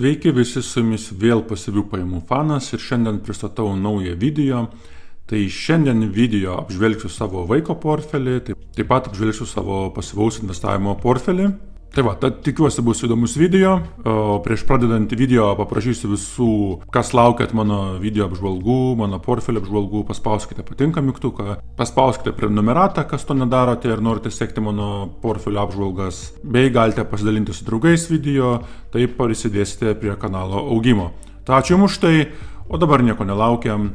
Sveiki visi, su jumis vėl pasyvių pajamų fanas ir šiandien pristatau naują video. Tai šiandien video apžvelgsiu savo vaiko portfelį, taip pat apžvelgsiu savo pasyvaus investavimo portfelį. Tai va, tad tikiuosi bus įdomus video, o prieš pradedant video paprašysiu visų, kas laukiat mano video apžvalgų, mano portfelio apžvalgų, paspauskite patinka mygtuką, paspauskite prenumeratą, kas to nedarote ir norite sekti mano portfelio apžvalgas, bei galite pasidalinti su draugais video, taip prisidėsite prie kanalo augimo. Tai ačiū jums už tai, o dabar nieko nelaukiam.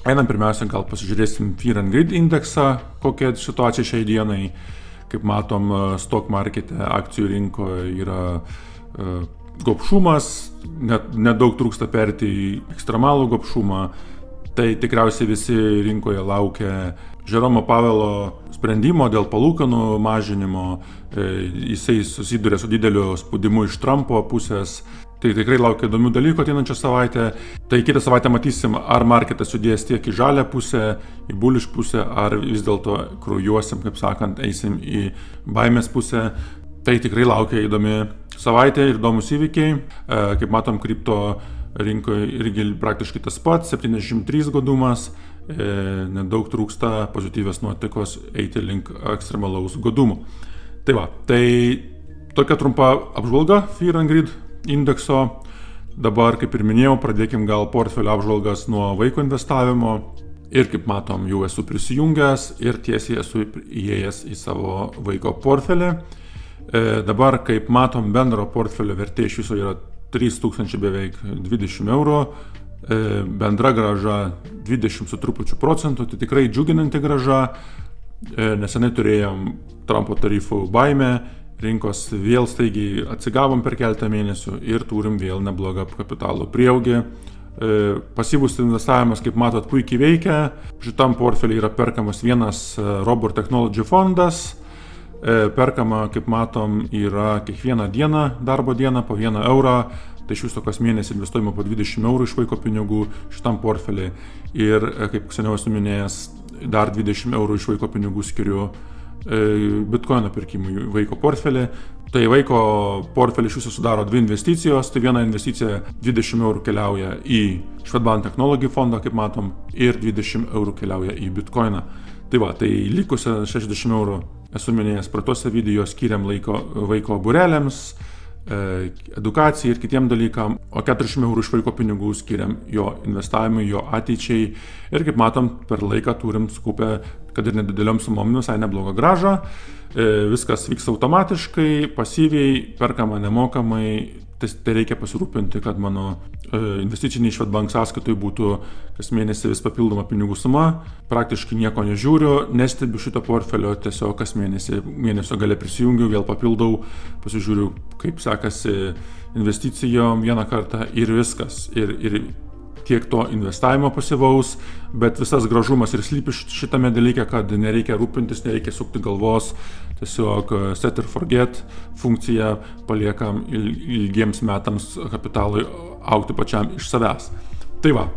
Einam pirmiausia, gal pasižiūrėsim Fear and Greed indeksą, kokia situacija šiai dienai. Kaip matom, stock markete, akcijų rinkoje yra gobšumas, nedaug trūksta perėti į ekstremalų gobšumą. Tai tikriausiai visi rinkoje laukia Žeromo Pavelo sprendimo dėl palūkanų mažinimo. Jisai susiduria su dideliu spaudimu iš Trumpo pusės. Tai tikrai laukia įdomių dalykų ateinančią savaitę. Tai kitą savaitę matysim, ar marketas judės tiek į žalią pusę, į bullish pusę, ar vis dėlto kraujuosim, kaip sakant, eisim į baimės pusę. Tai tikrai laukia įdomi savaitė ir įdomus įvykiai. Kaip matom, kripto rinkoje irgi praktiškai tas pats, 73 godumas, nedaug trūksta pozityvios nuotaikos eiti link ekstremalaus godumo. Tai va, tai tokia trumpa apžvalga Fear and Greed indekso. Dabar, kaip ir minėjau, pradėkim gal portfelio apžvalgas nuo vaiko investavimo. Ir kaip matom, jau esu prisijungęs ir tiesiai esu įėjęs į savo vaiko portfelį. Dabar, kaip matom, bendro portfelio vertė iš viso yra 3000 beveik 20 eurų. Bendra grąža 20 su trupučiu procentų, tai tikrai džiuginanti grąža. Nesenai turėjom Trumpo tarifų baimę. Rinkos vėl staigiai atsigavom per keletą mėnesių ir turim vėl neblogą kapitalo prieaugį. Pasyvus investavimas, kaip matot, puikiai veikia. Šitam portfelį yra perkamas vienas Robur Technology fondas. Perkama, kaip matom, yra kiekvieną dieną, darbo dieną po 1 eurą. Tai iš viso kas mėnesį investuojama po 20 eurų iš vaiko pinigų šitam portfelį. Ir, kaip seniau esu minėjęs, dar 20 eurų iš vaiko pinigų skiriu bitkoino pirkimui vaiko portfelį. Tai vaiko portfelį iš viso sudaro 2 investicijos. Tai viena investicija 20 eurų keliauja į Swedbank Technology fondą, kaip matom, ir 20 eurų keliauja į bitkoiną. Tai va, tai likusią 60 eurų esu minėjęs praeituose video skiriam vaiko būreliams, edukacijai ir kitiem dalykam, o 40 eurų iš vaiko pinigų skiriam jo investavimui, jo ateičiai. Ir kaip matom, per laiką turim skupę, kad ir nedideliom sumom, visai neblogą grąžą. Viskas vyksta automatiškai, pasyviai, perkama nemokamai. Tai reikia pasirūpinti, kad mano investiciniai Swedbank sąskaitoj būtų kas mėnesį vis papildoma pinigų suma. Praktiškai nieko nežiūriu, nestebiu šito portfelio, tiesiog kas mėnesio gale prisijungiu, vėl papildau, pasižiūriu, kaip sekasi investicijom vieną kartą ir viskas. Ir tiek to investavimo pasyvaus, bet visas gražumas ir slypi šitame dalyke, kad nereikia rūpintis, nereikia sukti galvos, tiesiog set and forget funkciją paliekam ilgiems metams kapitalui augti pačiam iš savęs. Tai va,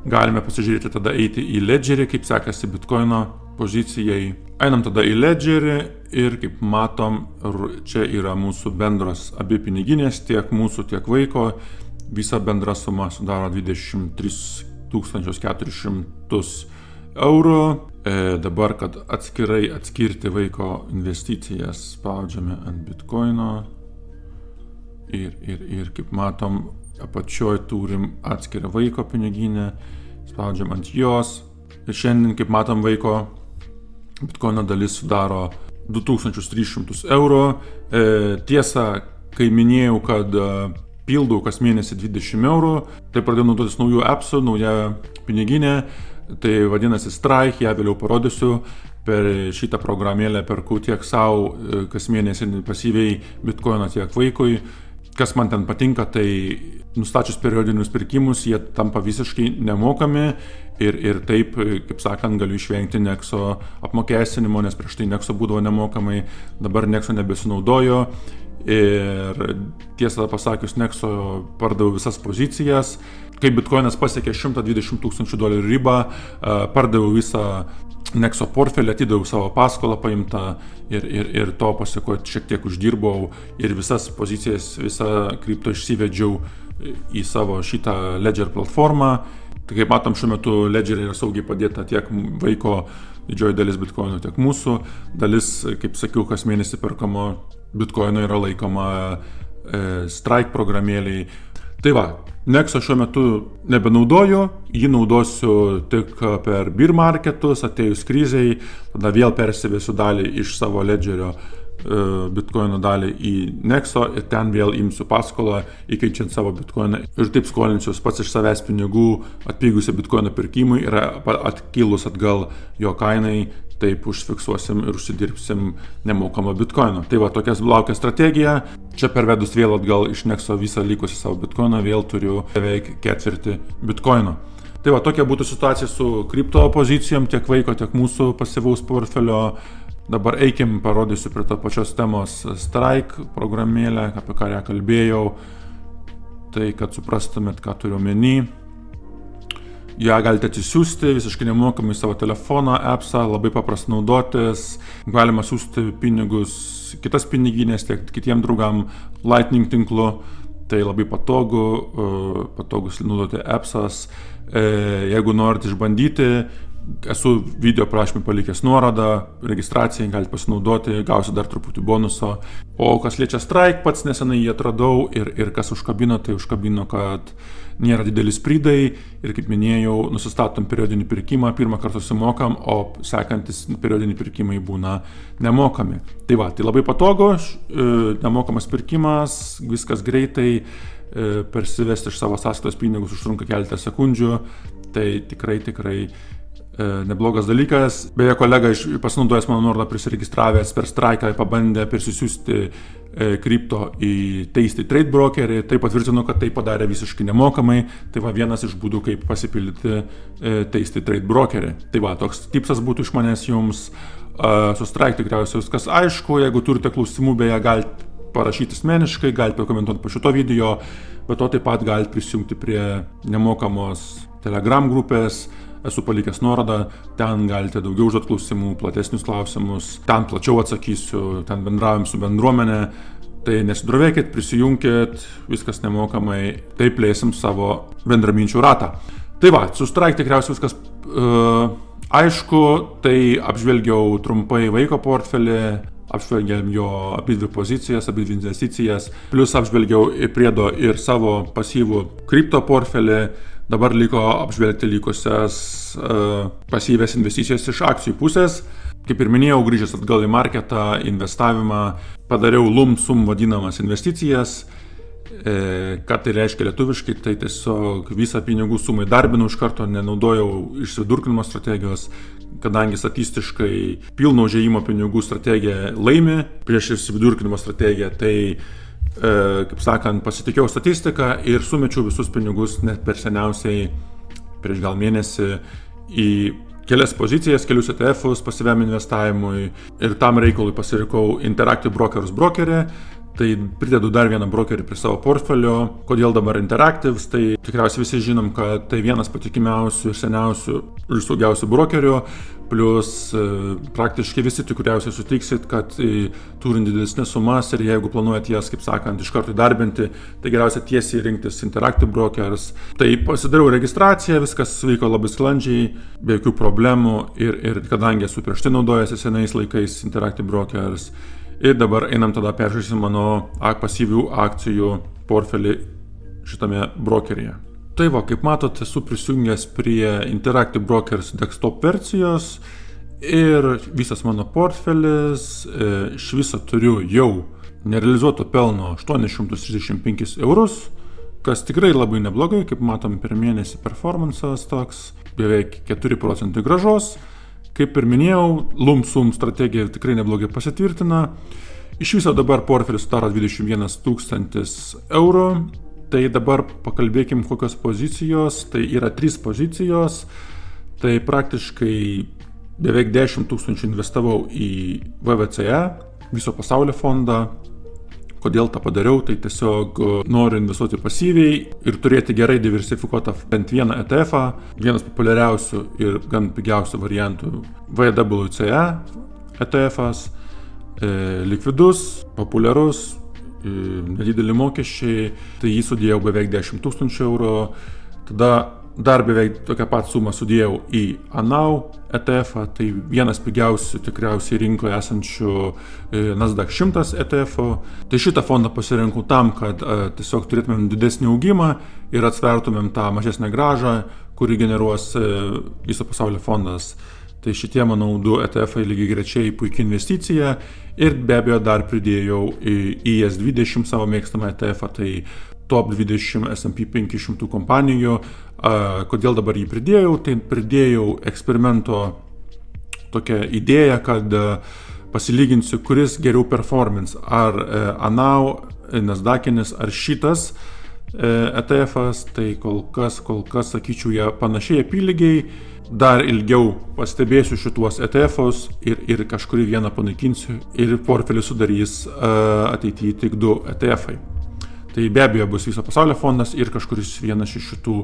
galime pasižiūrėti tada eiti į ledgerį, kaip sekasi bitkoino pozicijai. Einam tada į ledgerį ir kaip matom, čia yra mūsų bendros abi piniginės, tiek mūsų, tiek vaiko. Visa bendra suma sudaro 23 400 eurų. Dabar, kad atskirai atskirti vaiko investicijas, spaudžiame ant bitkoino. Ir kaip matom, apačioj turim atskirą vaiko piniginę, spaudžiam ant jos. Ir šiandien, kaip matom, vaiko bitkoino dalis sudaro 2300 eurų. Tiesa, kai minėjau, kad pildau kas mėnesį 20 eurų, tai pradėjau naudotis naujų appsų, nauja piniginė, tai vadinasi Strike, ją vėliau parodysiu. Per šitą programėlę perku tiek savo kas mėnesį pasyviai bitkoiną, tiek vaikui. Kas man ten patinka, tai nustačius periodinius pirkimus, jie tampa visiškai nemokami ir taip, kaip sakant, galiu išvengti Nexo apmokestinimo, nes prieš tai Nexo būdavo nemokamai, dabar Nexo nebesinaudojo. Ir tiesą pasakius, Nexo pardaviau visas pozicijas. Kai bitkoinas pasiekė $120,000 ribą, pardaviau visą Nexo portfelį, atidaviau savo paskolą paimtą ir to pasiekoje šiek tiek uždirbau ir visas pozicijas, visą kripto išsivedžiau į savo šitą Ledger platformą. Tai kaip matom, šiuo metu Ledger yra saugiai padėta tiek vaiko didžioji dalis bitkoinų, tiek mūsų dalis, kaip sakiau, kas mėnesį perkamo bitkoino yra laikoma Strike programėliai. Tai va, Nexo šiuo metu nebenaudoju, jį naudosiu tik per bear marketus, atėjus krizei, tada vėl persivesiu dalį iš savo Ledgerio bitkoino dalį į Nexo ir ten vėl imsiu paskolą, įkeičiant savo bitkoiną ir taip skolinsiuos pats iš savęs pinigų atpigusią bitkoino pirkimui ir atkilus atgal jo kainai, taip užfiksuosim ir užsidirbsim nemokamą bitkoino. Tai va, tokia laukia strategija. Čia pervedus vėl atgal iš Nexo visą likusį savo bitkoiną, vėl turiu beveik ketvirtį bitkoino. Tai va, tokia būtų situacija su kripto pozicijom, tiek vaiko, tiek mūsų pasyvaus portfelio. Dabar eikim, parodysiu prie to pačios temos Strike programėlę, apie ką ją kalbėjau. Tai, kad suprastumėt, ką turiu omeny. Ja galite atsisiųsti visiškai nemokamai savo telefoną, appsą, labai paprasta naudotis. Galima siųsti pinigus kitas piniginės, tiek kitiem draugam Lightning tinklu. Tai labai patogus naudoti appsas. Jeigu norite išbandyti, esu video prašymui palikęs nuorodą, registracijai galite pasinaudoti, gausiu dar truputį bonuso. O kas liečia Strike, pats nesenai jį atradau ir kas užkabino, tai užkabino, kad nėra didelis prydai ir, kaip minėjau, nusistatom periodinį pirkimą, pirmą kartą sumokam, o sekantis periodiniai pirkimai būna nemokami. Tai va, tai labai patogu, nemokamas pirkimas, viskas greitai, persivesti iš savo sąskaitos pinigus užtrunka keletą sekundžių, tai tikrai neblogas dalykas. Beje, kolega pasinaudojęs mano nuorodą prisiregistravęs per Strike pabandė persisiųsti kripto į Tasty Trade brokerį, tai patvirtino, kad tai padarė visiškai nemokamai. Tai va, vienas iš būdų, kaip pasipildyti Tasty Trade brokerį. Tai va, toks tipsas būtų iš manęs jums. Su Strike tikriausiai viskas aišku. Jeigu turite klausimų, beje, galite parašyti asmeniškai, galite komentuoti po šito video, bet to taip pat galite prisijungti prie nemokamos Telegram grupės. Esu palikęs nuorodą, ten galite daugiau užduoti klausimų, platesnius klausimus, ten plačiau atsakysiu, ten bendraujam su bendruomenė. Tai nesidrovėkit, prisijunkit, viskas nemokamai, taip plėsim savo bendraminčių ratą. Tai va, su Strike tikriausiai viskas aišku, tai apžvelgiau trumpai vaiko portfelį, apžvelgiam jo abidvi pozicijas, abidvi investicijas, plus apžvelgiau priedo ir savo pasyvų kripto portfelį. Dabar liko apžvelgti likusias pasyvės investicijas iš akcijų pusės. Kaip ir minėjau, grįžęs atgal į marketą, investavimą, padariau lump sum vadinamas investicijas. Ką tai reiškia lietuviškai, tai tiesiog visą pinigų sumą įdarbinau iš karto, nenaudojau išsidurkinimo strategijos, kadangi statistiškai pilno užėjimo pinigų strategija laimi prieš išsidurkinimo strategiją, tai kaip sakant, pasitikėjau statistiką ir sumečiau visus pinigus net per seniausiai prieš gal mėnesį į kelias pozicijas, kelius ETF-us pasyviam investavimui ir tam reikalui pasirinkau Interactive Brokers brokerį. Tai pridedu dar vieną brokerį prie savo portfelio. Kodėl dabar Interactive? Tai tikriausiai visi žinom, kad tai vienas patikimiausių ir seniausių ir saugiausių brokerių. Plus praktiškai visi tikriausiai sutiksit, kad turint didesnės sumas ir jeigu planuojat jas, kaip sakant, iš karto įdarbinti, tai geriausia tiesiai rinktis Interactive Brokers. Tai pasidariau registraciją, viskas vyko labai sklandžiai, be jokių problemų ir kadangi esu prieš tai naudojęs senais laikais Interactive Brokers. Ir dabar einam tada peržiūrėsim mano pasyvių akcijų portfelį šitame brokeryje. Tai va, kaip matot, esu prisijungęs prie Interactive Brokers desktop versijos ir visas mano portfelis, iš viso turiu jau nerealizuoto pelno 835 eurus, kas tikrai labai neblogai, kaip matom per mėnesį performances toks, beveik 4% gražos. Kaip ir minėjau, lump sum strategija tikrai neblogai pasitvirtina. Iš viso dabar portfelis sudaro 21 000 eurų. Tai dabar pakalbėkim kokios pozicijos. Tai yra 3 pozicijos. Tai praktiškai beveik 10 000 investavau į VVCE, viso pasaulio fondą. Kodėl tą padariau, tai tiesiog noriu investuoti pasyviai ir turėti gerai diversifikuotą bent vieną ETF-ą. Vienas populiariausių ir gan pigiausių variantų VWCE ETF-as, likvidus, populiarus, nedideli mokesčiai, tai jį sudėjau beveik 10 000 eurų, tada dar beveik tokią pat sumą sudėjau į ANAU ETF-ą, tai vienas pigiausių tikriausiai rinkoje esančių Nasdaq 100 ETF-ų. Tai šitą fondą pasirinkau tam, kad tiesiog turėtumėm didesnį augimą ir atsvertumėm tą mažesnę grąžą, kurį generuos viso pasaulio fondas. Tai šitie, manau, du ETF-ai lygiai grečiai puikia investicija ir be abejo dar pridėjau į ES20 savo mėgstamą ETF-ą, tai top 20 S&P 500 kompanijų. Kodėl dabar jį pridėjau? Tai pridėjau eksperimento tokią idėją, kad pasilyginsiu, kuris geriau performance, ar ANAU, Nasdaq'inis, ar šitas ETF-as, tai kol kas, sakyčiau, jie panašiai apylygiai. Dar ilgiau pastebėsiu šituos ETF-us ir kažkurį vieną panaikinsiu ir portfelį sudarys ateityje tik 2 ETF-ai. Tai be abejo bus viso pasaulio fondas ir kažkuris vienas iš šitų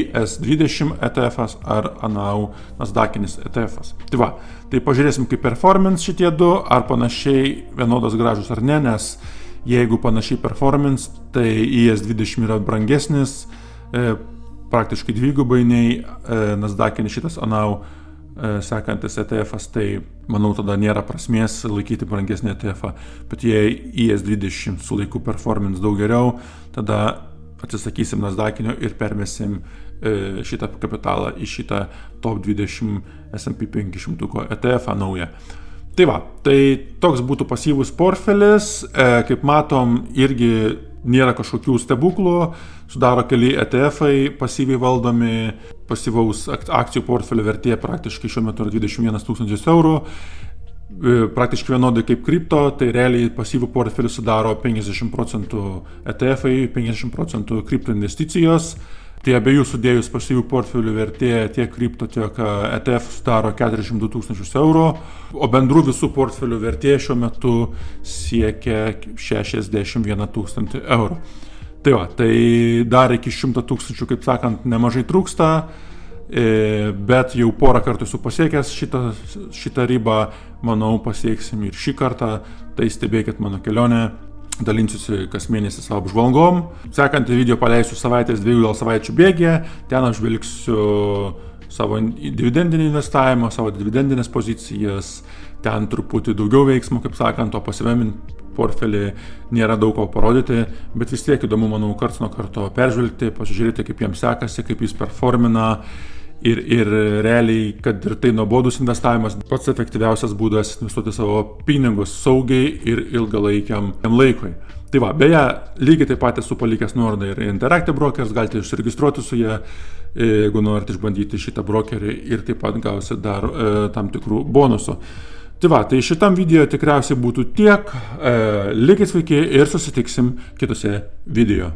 ES20 ETF-as ar ANAU Nasdaq'inis ETF-as. Tai va, tai pažiūrėsim kaip performance šitie du, ar panašiai vienodos gražus ar ne, nes jeigu panašiai performance, tai ES20 yra brangesnis, praktiškai dvigubai nei Nasdaq'inis šitas ANAU sekantis ETF-as, tai manau tada nėra prasmės laikyti brangesnį ETF-ą, bet jei ES20 su laiku performance daug geriau, tada atsisakysim Nasdaq'inio ir permesim šitą kapitalą į šitą top 20 S&P 500 ETF-ą naują. Tai va, tai toks būtų pasyvus portfelis, kaip matom, irgi nėra kažkokių stebuklų, sudaro keli ETF-ai pasyviai valdomi, pasyvaus akcijų portfelio vertė praktiškai šiuo metu yra 21 000 eurų, praktiškai vienodai kaip kripto, tai realiai pasyvų portfelį sudaro 50% ETF-ai, 50% kripto investicijos. Tai abiejų sudėjus pasyvių portfelių vertė tiek kripto, tiek ETF sudaro 42 000 eurų, o bendrų visų portfelių vertė šiuo metu siekia 61 000 eurų. Tai va, tai dar iki 100 000, kaip sakant, nemažai trūksta, bet jau porą kartų esu pasiekęs šitą ribą, manau pasieksim ir šį kartą, tai stebėkit mano kelionę. Dalinsiuosi kas mėnesį savo apžvalgom. Sekantį video paleisiu savaitės 2 savaičių bėgyje. Ten apžvelgsiu savo dividendinį investavimą, savo dividendinės pozicijas. Ten truputį daugiau veiksmų, kaip sakant, o pasyviam portfelį nėra daug ko parodyti, bet vis tiek įdomu, manau, karts nuo karto peržvelgti, pasižiūrėti, kaip jiems sekasi, kaip jis performina. Ir realiai, kad ir tai nuobodus investavimas, pats efektyviausias būdas investuoti savo pinigus saugiai ir ilgalaikiam laikui. Tai va, beje, lygiai taip pat esu palikęs nuorodą ir Interactive Brokers, galite užsiregistruoti su jie, jeigu norite išbandyti šitą brokerį ir taip pat gausit dar tam tikrų bonusų. Tai va, tai šitam video tikriausiai būtų tiek, likit sveiki ir susitiksim kitose video.